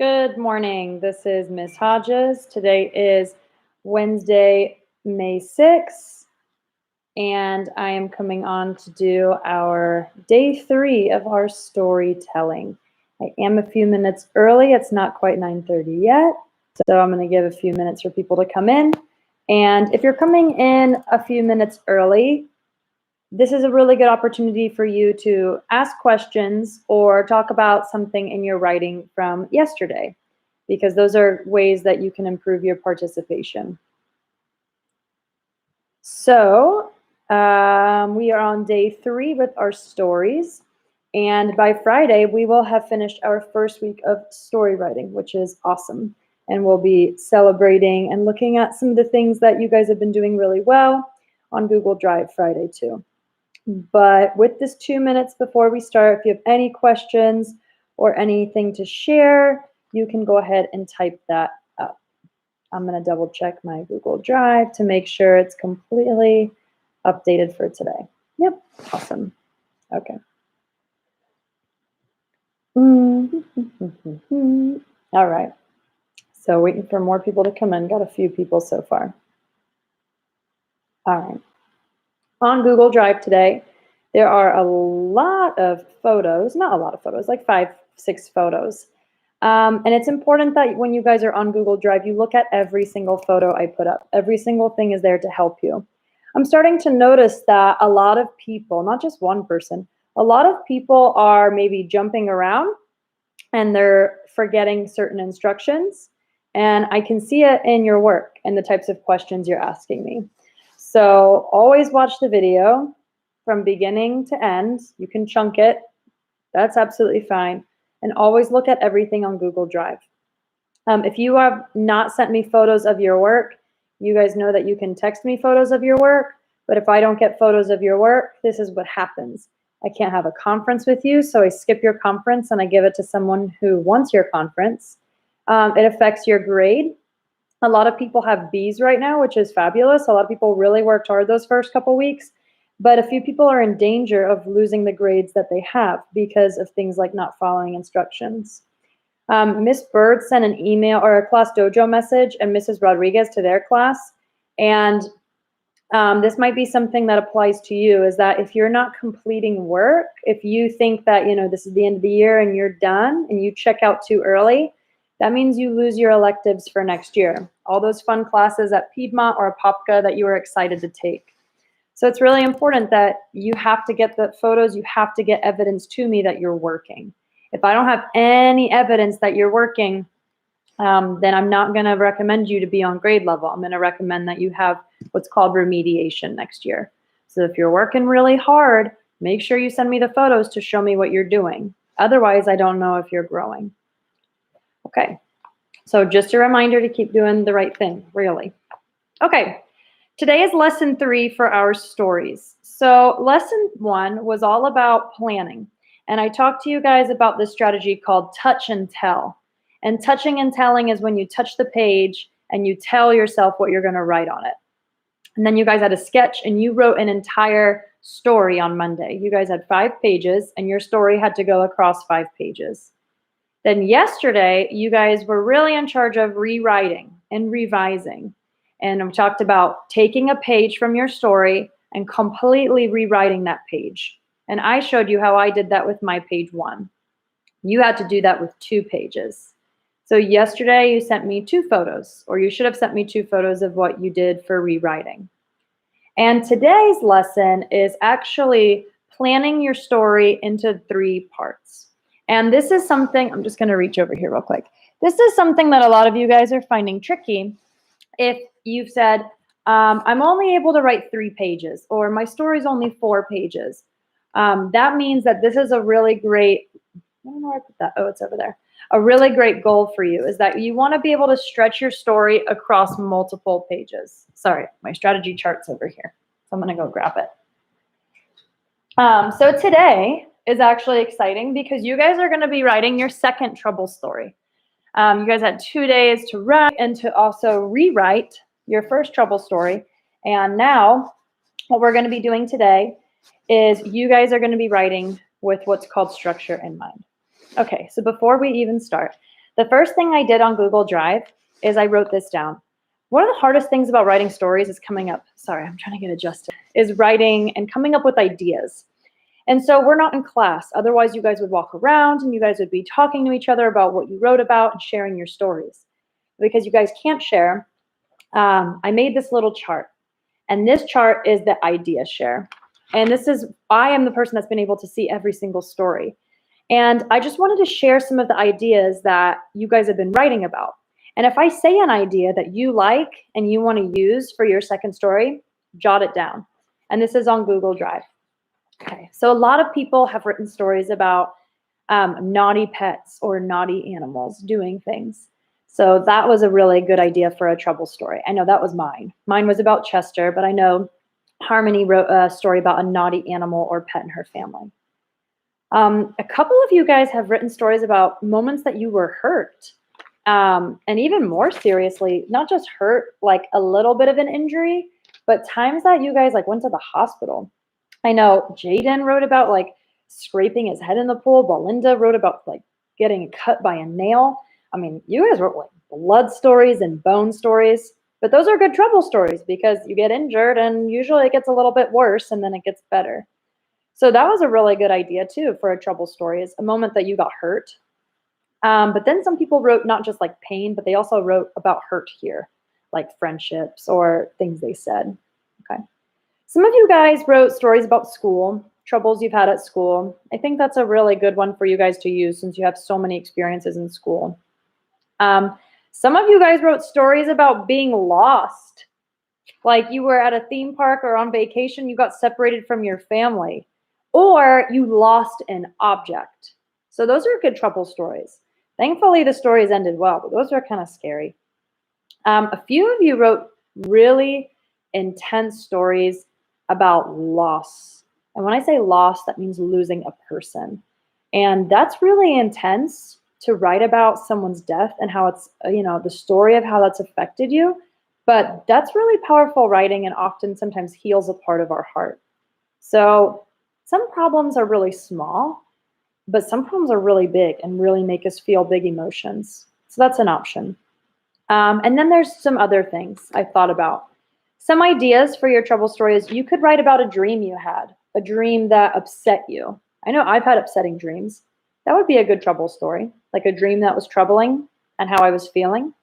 Good morning. This is Ms. Hodges. Today is Wednesday, May 6th, and I am coming on to do our day 3 of our storytelling. I am a few minutes early. It's not quite 9:30 yet, so I'm going to give a few minutes for people to come in. And if you're coming in a few minutes early, this is a really good opportunity for you to ask questions or talk about something in your writing from yesterday, because those are ways that you can improve your participation. So we are on day 3 with our stories. And by Friday, we will have finished our first week of story writing, which is awesome. And we'll be celebrating and looking at some of the things that you guys have been doing really well on Google Drive Friday too. But with this 2 minutes before we start, if you have any questions or anything to share, you can go ahead and type that up. I'm going to double check my Google Drive to make sure it's completely updated for today. Yep, awesome. Okay. All right. So waiting for more people to come in. Got a few people so far. All right. On Google Drive today, there are a lot of photos, not a lot of photos, like 5, 6 photos. And it's important that when you guys are on Google Drive, you look at every single photo I put up. Every single thing is there to help you. I'm starting to notice that a lot of people, not just one person, a lot of people are maybe jumping around and they're forgetting certain instructions. And I can see it in your work and the types of questions you're asking me. So always watch the video from beginning to end. You can chunk it. That's absolutely fine. And always look at everything on Google Drive. If you have not sent me photos of your work, you guys know that you can text me photos of your work. But if I don't get photos of your work, this is what happens. I can't have a conference with you, so I skip your conference and I give it to someone who wants your conference. It affects your grade. A lot of people have B's right now, which is fabulous. A lot of people really worked hard those first couple weeks, but a few people are in danger of losing the grades that they have because of things like not following instructions. Miss Bird sent an email or a Class Dojo message and Mrs. Rodriguez to their class. And this might be something that applies to you, is that if you're not completing work, if you think that, this is the end of the year and you're done and you check out too early, that means you lose your electives for next year. All those fun classes at Piedmont or Apopka that you were excited to take. So it's really important that you have to get the photos, you have to get evidence to me that you're working. If I don't have any evidence that you're working, then I'm not going to recommend you to be on grade level. I'm going to recommend that you have what's called remediation next year. So if you're working really hard, make sure you send me the photos to show me what you're doing. Otherwise, I don't know if you're growing. Okay, so just a reminder to keep doing the right thing, really. Okay, today is lesson 3 for our stories. So lesson 1 was all about planning. And I talked to you guys about this strategy called touch and tell. And touching and telling is when you touch the page and you tell yourself what you're going to write on it. And then you guys had a sketch and you wrote an entire story on Monday. You guys had 5 pages and your story had to go across 5 pages. Then yesterday, you guys were really in charge of rewriting and revising. And we talked about taking a page from your story and completely rewriting that page. And I showed you how I did that with my page 1. You had to do that with 2 pages. So yesterday you sent me 2 photos, or you should have sent me 2 photos of what you did for rewriting. And today's lesson is actually planning your story into 3 parts. And this is something, I'm just going to reach over here real quick. This is something that a lot of you guys are finding tricky. If you've said, I'm only able to write 3 pages, or my story's only 4 pages. That means that this is a really great, I don't know where I put that. Oh, it's over there. A really great goal for you is that you want to be able to stretch your story across multiple pages. Sorry, my strategy chart's over here. So I'm going to go grab it. So today is actually exciting because you guys are going to be writing your second trouble story. You guys had 2 days to write and to also rewrite your first trouble story. And now what we're going to be doing today is you guys are going to be writing with what's called structure in mind. Okay, so before we even start, The first thing I did on Google Drive is I wrote this down. One of the hardest things about writing stories is I'm trying to get adjusted, is writing and coming up with ideas. And so we're not in class. Otherwise, you guys would walk around and you guys would be talking to each other about what you wrote about and sharing your stories. Because you guys can't share, I made this little chart. And this chart is the idea share. And I am the person that's been able to see every single story. And I just wanted to share some of the ideas that you guys have been writing about. And if I say an idea that you like and you want to use for your second story, jot it down. And this is on Google Drive. Okay, so a lot of people have written stories about naughty pets or naughty animals doing things. So that was a really good idea for a trouble story. I know that was mine. Mine was about Chester, but I know Harmony wrote a story about a naughty animal or pet in her family. A couple of you guys have written stories about moments that you were hurt. And even more seriously, not just hurt, like a little bit of an injury, but times that you guys like went to the hospital. I know Jaden wrote about like scraping his head in the pool. Belinda wrote about like getting cut by a nail. I mean, you guys wrote like blood stories and bone stories, but those are good trouble stories because you get injured and usually it gets a little bit worse and then it gets better. So that was a really good idea too for a trouble story, is a moment that you got hurt. But then some people wrote not just like pain, but they also wrote about hurt here, like friendships or things they said. Okay. Some of you guys wrote stories about school, troubles you've had at school. I think that's a really good one for you guys to use since you have so many experiences in school. Some of you guys wrote stories about being lost. Like you were at a theme park or on vacation, you got separated from your family, or you lost an object. So those are good trouble stories. Thankfully, the stories ended well, but those are kind of scary. A few of you wrote really intense stories about loss. And when I say loss, that means losing a person. And that's really intense to write about someone's death and how it's, the story of how that's affected you. But that's really powerful writing and often sometimes heals a part of our heart. So some problems are really small, but some problems are really big and really make us feel big emotions. So that's an option. And then there's some other things I thought about. Some ideas for your trouble stories. You could write about a dream you had, a dream that upset you. I know I've had upsetting dreams. That would be a good trouble story, like a dream that was troubling and how I was feeling.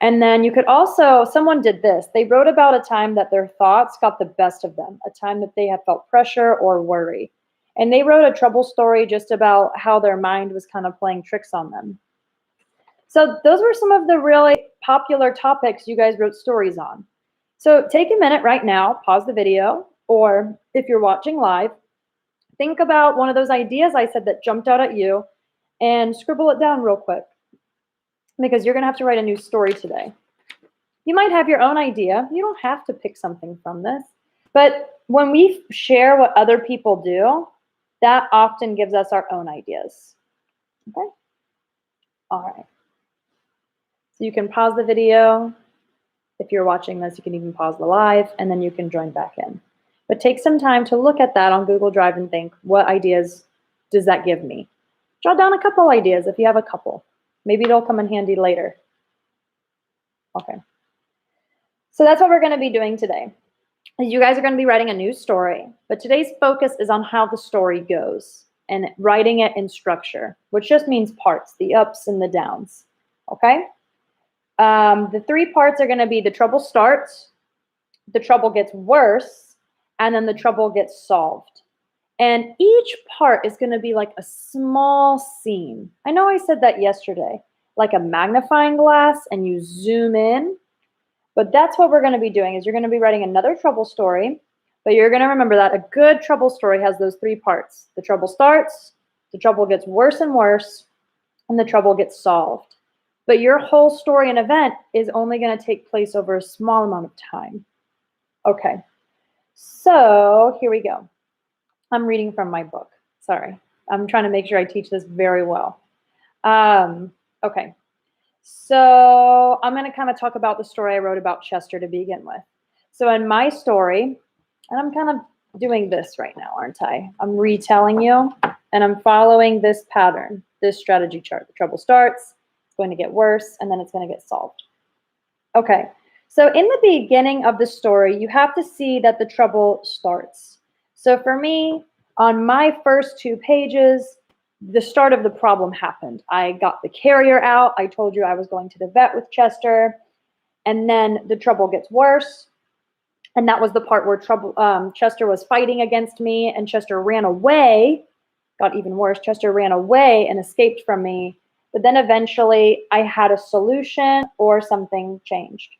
And then you could also, someone did this. They wrote about a time that their thoughts got the best of them, a time that they had felt pressure or worry. And they wrote a trouble story just about how their mind was kind of playing tricks on them. So those were some of the really popular topics you guys wrote stories on. So take a minute right now, pause the video, or if you're watching live, think about one of those ideas I said that jumped out at you and scribble it down real quick, because you're going to have to write a new story today. You might have your own idea. You don't have to pick something from this. But when we share what other people do, that often gives us our own ideas. Okay? All right. So you can pause the video. If you're watching this, you can even pause the live, and then you can join back in. But take some time to look at that on Google Drive and think, what ideas does that give me? Jot down a couple ideas if you have a couple. Maybe it'll come in handy later. Okay. So that's what we're going to be doing today. You guys are going to be writing a new story, but today's focus is on how the story goes and writing it in structure, which just means parts, the ups and the downs. Okay? The three parts are going to be the trouble starts, the trouble gets worse, and then the trouble gets solved. And each part is going to be like a small scene. I know I said that yesterday, like a magnifying glass, and you zoom in. But that's what we're going to be doing, is you're going to be writing another trouble story, but you're going to remember that a good trouble story has those three parts. The trouble starts, the trouble gets worse and worse, and the trouble gets solved. But your whole story and event is only going to take place over a small amount of time. Okay, so here we go. I'm reading from my book. Sorry. I'm trying to make sure I teach this very well. Okay. So I'm going to kind of talk about the story I wrote about Chester to begin with. So in my story, and I'm kind of doing this right now, aren't I? I'm retelling you, and I'm following this pattern, this strategy chart. The trouble starts, going to get worse, and then it's going to get solved. Okay, so in the beginning of the story, you have to see that the trouble starts. So for me, on my first 2 pages, the start of the problem happened. I got the carrier out. I told you I was going to the vet with Chester, and then the trouble gets worse. And that was the part where Chester was fighting against me, and Chester ran away. Got even worse. Chester ran away and escaped from me. But then eventually I had a solution or something changed.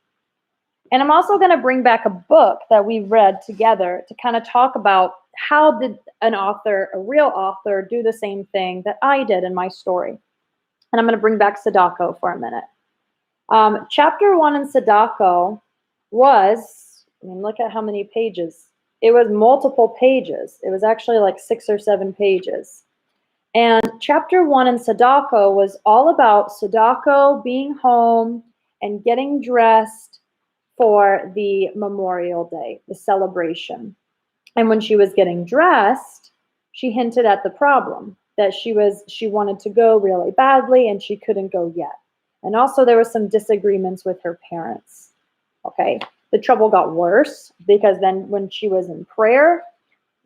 And I'm also going to bring back a book that we read together to kind of talk about how did an author, a real author, do the same thing that I did in my story. And I'm going to bring back Sadako for a minute. Chapter 1 in Sadako was, look at how many pages. It was multiple pages. It was actually like 6 or 7 pages. And chapter 1 in Sadako was all about Sadako being home and getting dressed for the Memorial Day, the celebration. And when she was getting dressed, she hinted at the problem that she wanted to go really badly and she couldn't go yet. And also there was some disagreements with her parents. Okay, the trouble got worse because then when she was in prayer,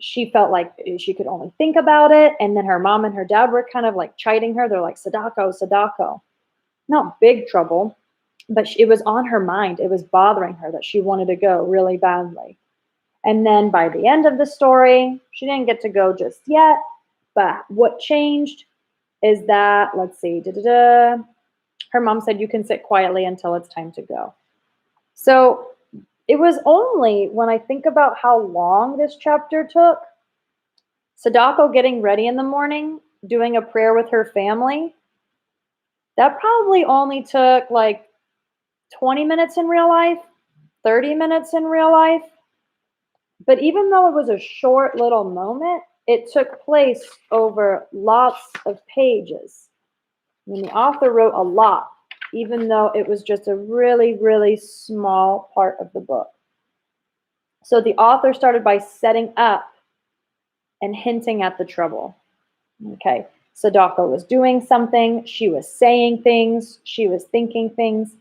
she felt like she could only think about it. And then her mom and her dad were kind of like chiding her. They're like, Sadako, Sadako. Not big trouble, but it was on her mind. It was bothering her that she wanted to go really badly. And then by the end of the story, she didn't get to go just yet. But what changed is that, let's see, her mom said, you can sit quietly until it's time to go. So it was only when I think about how long this chapter took, Sadako getting ready in the morning, doing a prayer with her family, that probably only took like 20 minutes in real life, 30 minutes in real life. But even though it was a short little moment, it took place over lots of pages. The author wrote a lot, even though it was just a really, really small part of the book. So the author started by setting up and hinting at the trouble. Okay, Sadako was doing something, she was saying things, she was thinking things,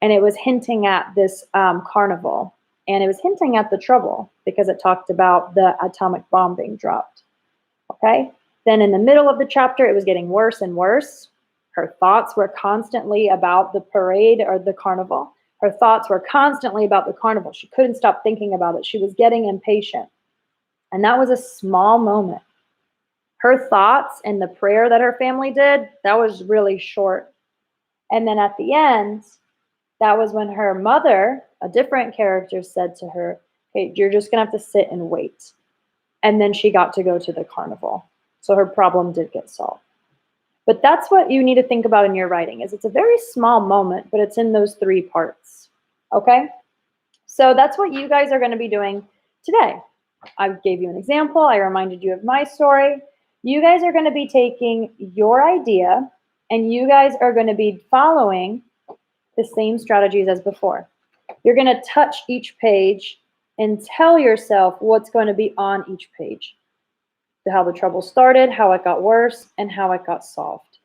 and it was hinting at this carnival. And it was hinting at the trouble because it talked about the atomic bomb being dropped. Okay, then in the middle of the chapter, it was getting worse and worse. Her thoughts were constantly about the parade or the carnival. Her thoughts were constantly about the carnival. She couldn't stop thinking about it. She was getting impatient. And that was a small moment. Her thoughts and the prayer that her family did, that was really short. And then at the end, that was when her mother, a different character, said to her, hey, you're just going to have to sit and wait. And then she got to go to the carnival. So her problem did get solved. But that's what you need to think about in your writing, is it's a very small moment, but it's in those 3 parts. Okay? So that's what you guys are going to be doing today. I gave you an example. I reminded you of my story. You guys are going to be taking your idea and you guys are going to be following the same strategies as before. You're going to touch each page and tell yourself what's going to be on each page. How the trouble started, how it got worse, and how it got solved.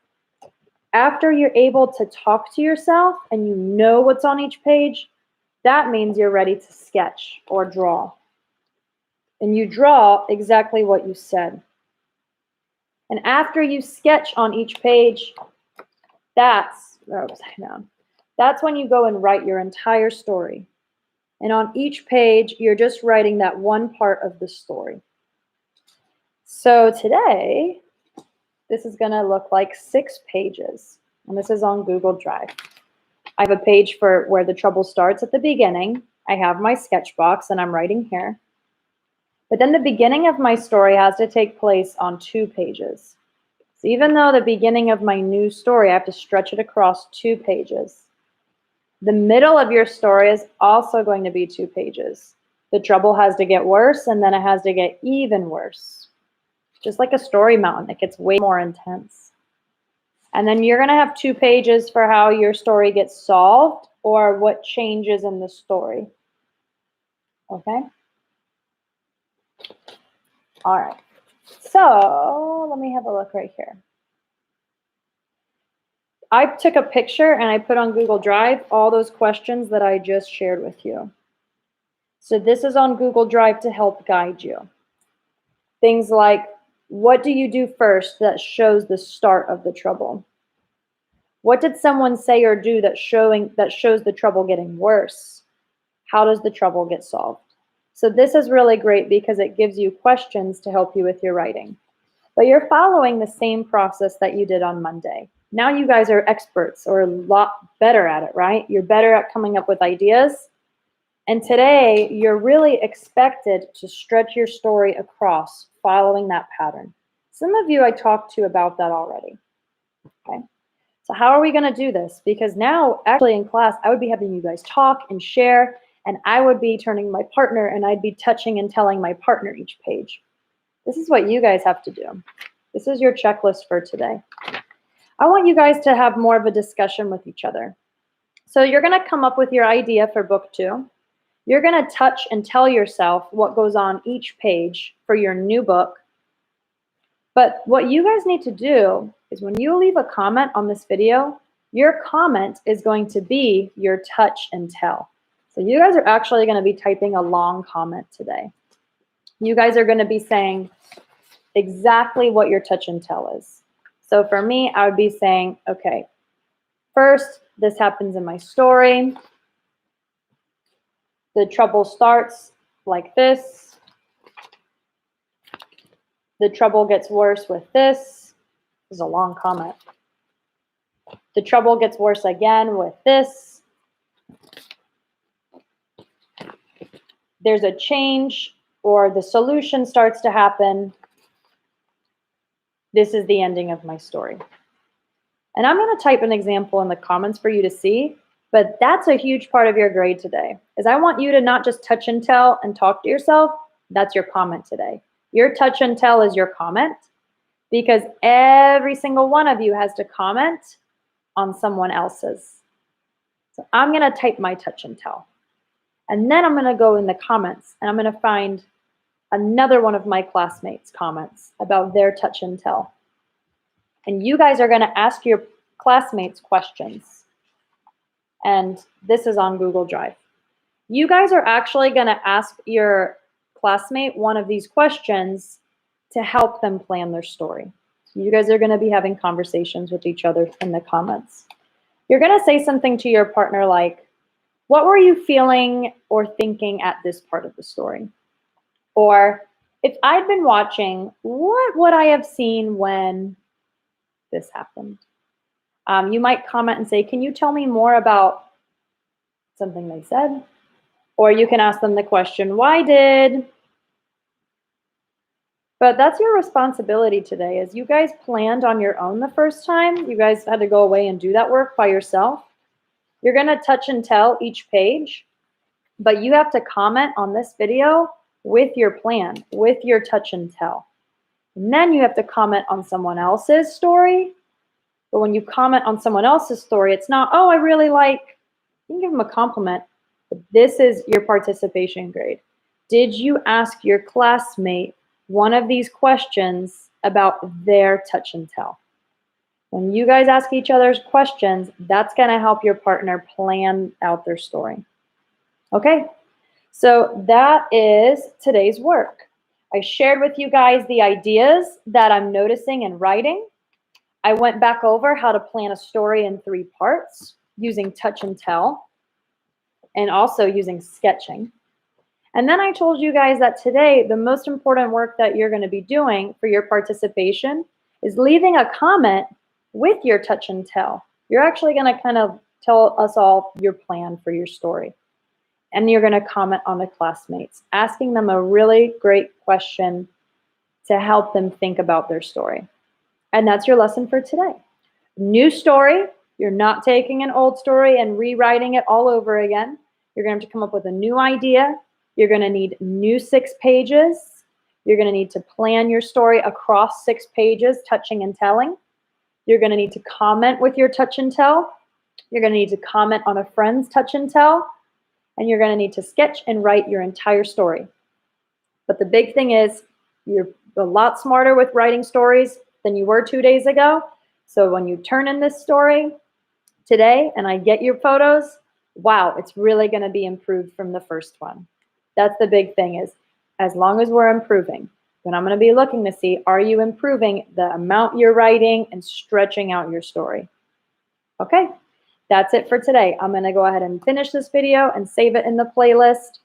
After you're able to talk to yourself and you know what's on each page, that means you're ready to sketch or draw. And you draw exactly what you said. And after you sketch on each page, that's when you go and write your entire story. And on each page, you're just writing that one part of the story. So today, this is going to look like 6 pages. And this is on Google Drive. I have a page for where the trouble starts at the beginning. I have my sketch box and I'm writing here. But then the beginning of my story has to take place on 2 pages. So even though the beginning of my new story, I have to stretch it across 2 pages. The middle of your story is also going to be 2 pages. The trouble has to get worse and then it has to get even worse. Just like a story mountain, it gets way more intense. And then you're going to have 2 pages for how your story gets solved or what changes in the story. Okay? All right. So let me have a look right here. I took a picture and I put on Google Drive all those questions that I just shared with you. So this is on Google Drive to help guide you. Things like, what do you do first that shows the start of the trouble? What did someone say or do that shows the trouble getting worse? How does the trouble get solved? So this is really great because it gives you questions to help you with your writing. But you're following the same process that you did on Monday. Now you guys are experts or a lot better at it, right? You're better at coming up with ideas. And today you're really expected to stretch your story across following that pattern. Some of you I talked to about that already. Okay. So how are we going to do this? Because now actually in class, I would be having you guys talk and share, and I would be turning my partner and I'd be touching and telling my partner each page. This is what you guys have to do. This is your checklist for today. I want you guys to have more of a discussion with each other. So you're going to come up with your idea for book 2. You're going to touch and tell yourself what goes on each page for your new book. But what you guys need to do is when you leave a comment on this video, your comment is going to be your touch and tell. So you guys are actually going to be typing a long comment today. You guys are going to be saying exactly what your touch and tell is. So for me, I would be saying, okay, first, this happens in my story. The trouble starts like this. The trouble gets worse with this. This is a long comment. The trouble gets worse again with this. There's a change or the solution starts to happen. This is the ending of my story. And I'm going to type an example in the comments for you to see, but that's a huge part of your grade today, is I want you to not just touch and tell and talk to yourself. That's your comment today. Your touch and tell is your comment, because every single one of you has to comment on someone else's. So I'm going to type my touch and tell. And then I'm going to go in the comments and I'm going to find another one of my classmates' comments about their touch and tell. And you guys are going to ask your classmates questions. And this is on Google Drive. You guys are actually going to ask your classmate one of these questions to help them plan their story. So you guys are going to be having conversations with each other in the comments. You're going to say something to your partner like, what were you feeling or thinking at this part of the story? Or if I'd been watching, what would I have seen when this happened? You might comment and say, can you tell me more about something they said? Or you can ask them the question, why did? But that's your responsibility today. As you guys planned on your own the first time, you guys had to go away and do that work by yourself. You're going to touch and tell each page, but you have to comment on this video with your plan, with your touch and tell. And then you have to comment on someone else's story. But when you comment on someone else's story, it's not, oh, I really like, you can give them a compliment, but this is your participation grade. Did you ask your classmate one of these questions about their touch and tell? When you guys ask each other's questions, that's going to help your partner plan out their story. Okay, so that is today's work. I shared with you guys the ideas that I'm noticing and writing. I went back over how to plan a story in 3 parts using touch and tell and also using sketching. And then I told you guys that today, the most important work that you're going to be doing for your participation is leaving a comment with your touch and tell. You're actually going to kind of tell us all your plan for your story. And you're going to comment on the classmates, asking them a really great question to help them think about their story. And that's your lesson for today. New story. You're not taking an old story and rewriting it all over again. You're going to have to come up with a new idea. You're going to need new 6 pages. You're going to need to plan your story across 6 pages, touching and telling. You're going to need to comment with your touch and tell. You're going to need to comment on a friend's touch and tell. And you're going to need to sketch and write your entire story. But the big thing is you're a lot smarter with writing stories than you were 2 days ago. So when you turn in this story today and I get your photos, wow, it's really going to be improved from the first one. That's the big thing, is as long as we're improving, then I'm going to be looking to see, are you improving the amount you're writing and stretching out your story? Okay, that's it for today. I'm going to go ahead and finish this video and save it in the playlist.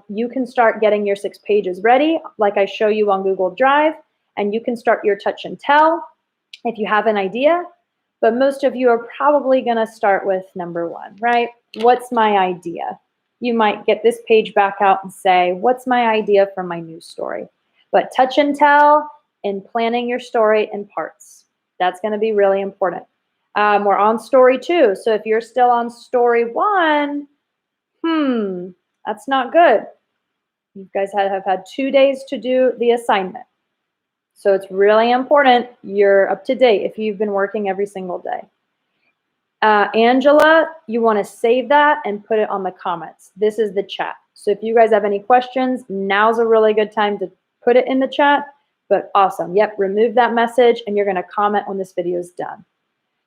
You can start getting your 6 pages ready, like I show you on Google Drive, and you can start your touch and tell if you have an idea. But most of you are probably going to start with number 1, right? What's my idea? You might get this page back out and say, what's my idea for my new story? But touch and tell and planning your story in parts. That's going to be really important. We're on story 2. So if you're still on story 1, that's not good. You guys have had 2 days to do the assignment. So it's really important you're up to date if you've been working every single day. Angela, you want to save that and put it on the comments. This is the chat. So if you guys have any questions, now's a really good time to put it in the chat. But awesome. Yep, remove that message and you're going to comment when this video is done.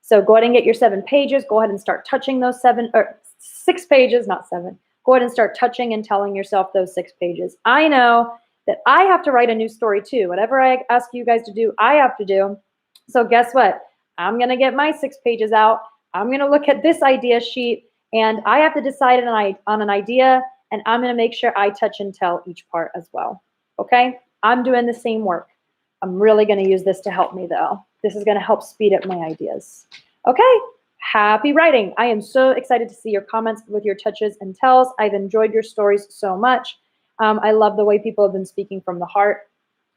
So go ahead and get your 7 pages. Go ahead and start touching those 6 pages, not 7. Go ahead and start touching and telling yourself those 6 pages. I know that I have to write a new story too. Whatever I ask you guys to do, I have to do. So guess what? I'm going to get my 6 pages out. I'm going to look at this idea sheet and I have to decide on an idea, and I'm going to make sure I touch and tell each part as well. Okay? I'm doing the same work. I'm really going to use this to help me though. This is going to help speed up my ideas. Okay? Happy writing. I am so excited to see your comments with your touches and tells. I've enjoyed your stories so much. I love the way people have been speaking from the heart.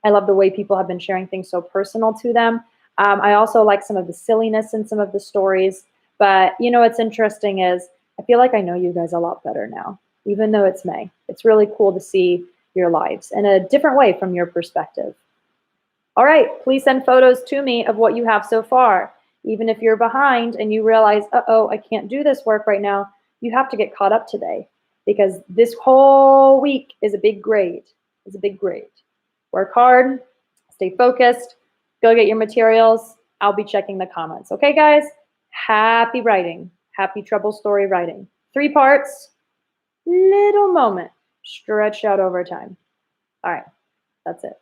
I love the way people have been sharing things so personal to them. I also like some of the silliness in some of the stories. But you know what's interesting is I feel like I know you guys a lot better now, even though it's May. It's really cool to see your lives in a different way from your perspective. All right, please send photos to me of what you have so far. Even if you're behind and you realize, uh-oh, I can't do this work right now, you have to get caught up today, because this whole week is a big grade. It's a big grade. Work hard, stay focused, go get your materials. I'll be checking the comments. Okay, guys? Happy writing. Happy trouble story writing. 3 parts, little moment, stretched out over time. All right, that's it.